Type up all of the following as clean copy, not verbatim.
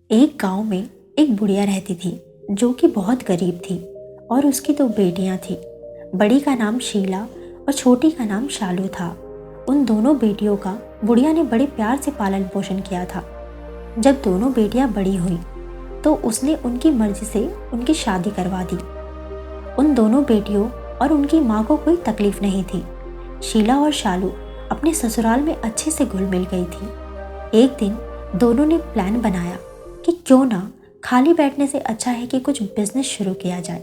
एक गांव में एक बुढ़िया रहती थी जो कि बहुत गरीब थी और उसकी दो बेटियां थीं। बड़ी का नाम शीला और छोटी का नाम शालू था। उन दोनों बेटियों का बुढ़िया ने बड़े प्यार से पालन पोषण किया था। जब दोनों बेटियां बड़ी हुईं तो उसने उनकी मर्जी से उनकी शादी करवा दी। उन दोनों बेटियों और उनकी माँ को कोई तकलीफ नहीं थी। शीला और शालू अपने ससुराल में अच्छे से घुल मिल गई थी। एक दिन दोनों ने प्लान बनाया कि क्यों ना खाली बैठने से अच्छा है कि कुछ बिजनेस शुरू किया जाए।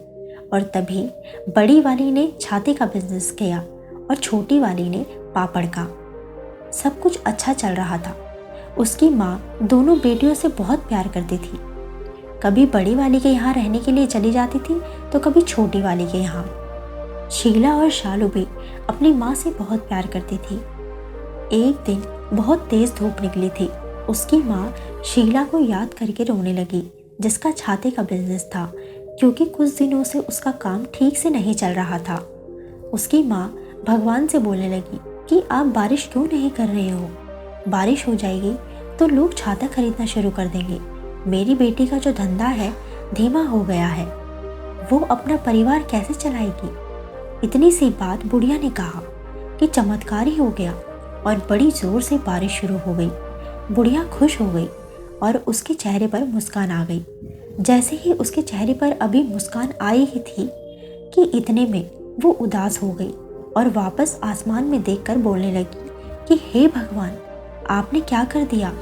और तभी बड़ी वाली ने छाते का बिजनेस किया और छोटी वाली ने पापड़ का। सब कुछ अच्छा चल रहा था। उसकी माँ दोनों बेटियों से बहुत प्यार करती थी। कभी बड़ी वाली के यहाँ रहने के लिए चली जाती थी तो कभी छोटी वाली के यहाँ। शीला और शालू भी अपनी माँ से बहुत प्यार करती थी। एक दिन बहुत तेज धूप निकली थी। उसकी माँ शीला को याद करके रोने लगी, जिसका छाते का बिजनेस था, क्योंकि कुछ दिनों से उसका काम ठीक से नहीं चल रहा था। उसकी माँ भगवान से बोलने लगी कि आप बारिश क्यों नहीं कर रहे हो? बारिश हो जाएगी तो लोग छाता खरीदना शुरू कर देंगे। मेरी बेटी का जो धंधा है धीमा हो गया है, वो अपना परिवार कैसे चलाएगी? इतनी सी बात बुढ़िया ने कहा कि चमत्कार ही हो गया और बड़ी जोर से बारिश शुरू हो गई। बुढ़िया खुश हो गई और उसके चेहरे पर मुस्कान आ गई। जैसे ही उसके चेहरे पर अभी मुस्कान आई ही थी कि इतने में वो उदास हो गई और वापस आसमान में देखकर बोलने लगी कि हे भगवान, आपने क्या कर दिया?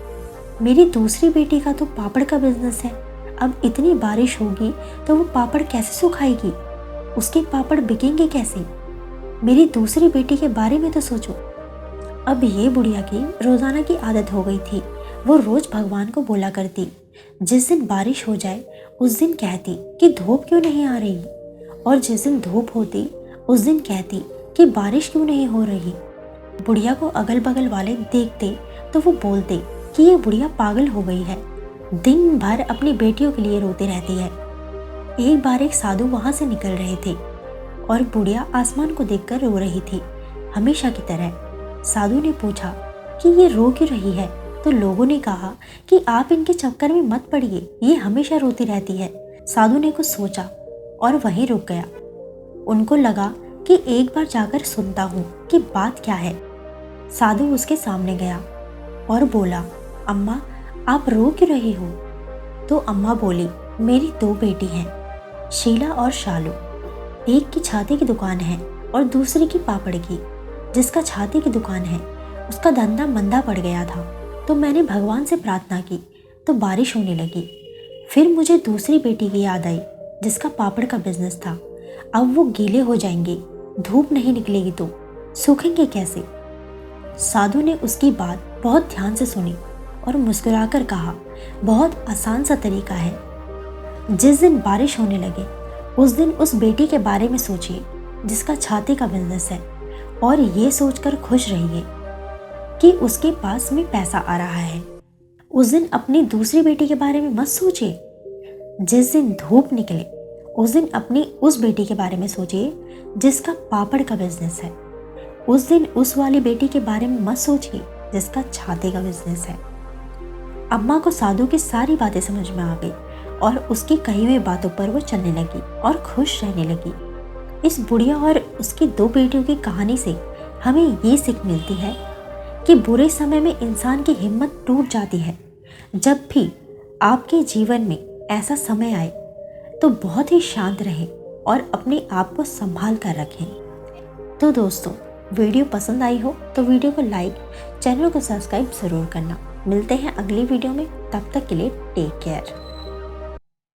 मेरी दूसरी बेटी का तो पापड़ का बिजनेस है। अब इतनी बारिश होगी तो वो पापड़ कैसे सुखाएगी? उसके पापड़ बिकेंगे कैसे? मेरी दूसरी बेटी के बारे में तो सोचो। अब ये बुढ़िया की रोजाना की आदत हो गई थी। वो रोज भगवान को बोला करती। जिस दिन बारिश हो जाए उस दिन कहती कि धूप क्यों नहीं आ रही, और जिस दिन धूप होती उस दिन कहती कि बारिश क्यों नहीं हो रही। बुढ़िया को अगल बगल वाले देखते तो वो बोलते कि ये बुढ़िया पागल हो गई है, दिन भर अपनी बेटियों के लिए रोती रहती है। एक बार एक साधु वहां से निकल रहे थे और बुढ़िया आसमान को देखकर रो रही थी, हमेशा की तरह। साधु ने पूछा कि ये रो क्यों रही है, तो लोगों ने कहा कि आप इनके चक्कर में मत पड़िए, ये हमेशा रोती रहती है। साधु ने कुछ सोचा और वहीं रुक गया। उनको लगा कि एक बार जाकर सुनता हूँ कि बात क्या है। साधु उसके सामने गया और बोला, अम्मा आप रो क्यों रही हो? तो अम्मा बोली, मेरी दो बेटी हैं, शीला और शालू। एक की छाते की दुकान है और दूसरी की पापड़ की। जिसका छाते की दुकान है उसका धंधा मंदा पड़ गया था, तो मैंने भगवान से प्रार्थना की तो बारिश होने लगी। फिर मुझे दूसरी बेटी की याद आई जिसका पापड़ का बिजनेस था। अब वो गीले हो जाएंगे, धूप नहीं निकलेगी तो सूखेंगे कैसे? साधु ने उसकी बात बहुत ध्यान से सुनी और मुस्कुराकर कहा, बहुत आसान सा तरीका है। जिस दिन बारिश होने लगे उस दिन उस बेटी के बारे में सोचिए जिसका छाते का बिजनेस है, और ये सोचकर खुश रहिए कि उसके पास में पैसा आ रहा है। उस दिन अपनी दूसरी बेटी के बारे में मत सोचिए। जिस दिन धूप निकले उस दिन अपनी उस बेटी के बारे में सोचिए जिसका पापड़ का बिजनेस है। उस दिन उस वाली बेटी के बारे में मत सोचिए जिसका छाते का बिजनेस है। अम्मा को साधु की सारी बातें समझ में आ गई और उसकी कही हुई बातों पर वो चलने लगी और खुश रहने लगी। इस बुढ़िया और उसकी दो बेटियों की कहानी से हमें ये सीख मिलती है कि बुरे समय में इंसान की हिम्मत टूट जाती है। जब भी आपके जीवन में ऐसा समय आए तो बहुत ही शांत रहें और अपने आप को संभाल कर रखें। तो दोस्तों, वीडियो पसंद आई हो तो वीडियो को लाइक, चैनल को सब्सक्राइब ज़रूर करना। मिलते हैं अगली वीडियो में, तब तक के लिए टेक केयर।